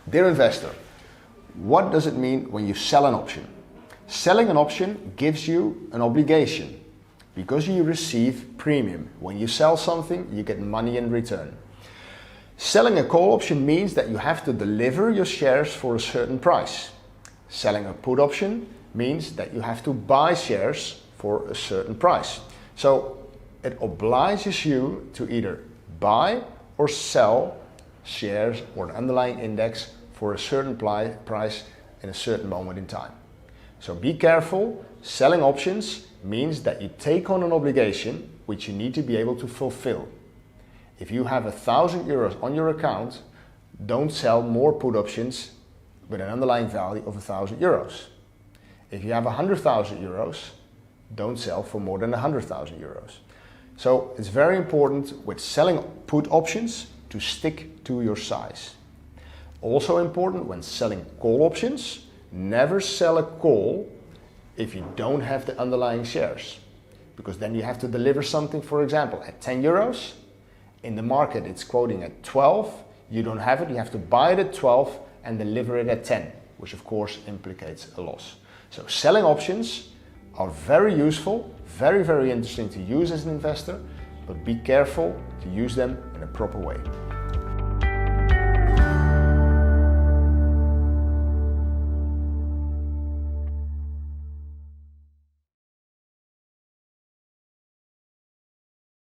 Dear investor, what does it mean when you sell an option? Selling an option gives you an obligation because you receive premium. When you sell something, you get money in return. Selling a call option means that you have to deliver your shares for a certain price. Selling a put option means that you have to buy shares for a certain price. So it obliges you to either buy or sell shares or an underlying index for a certain price in a certain moment in time. So be careful. Selling options means that you take on an obligation which you need to be able to fulfill. If you have 1,000 euros on your account, don't sell more put options with an underlying value of 1,000 euros. If you have 100,000 euros, don't sell for more than 100,000 euros. So it's very important with selling put options to stick to your size. Also important when selling call options, never sell a call if you don't have the underlying shares. Because then you have to deliver something, for example, at 10 euros. In the market it's quoting at 12. You don't have it, you have to buy it at 12 and deliver it at 10, which of course implicates a loss. So selling options are very useful, very interesting to use as an investor, but be careful to use them in a proper way.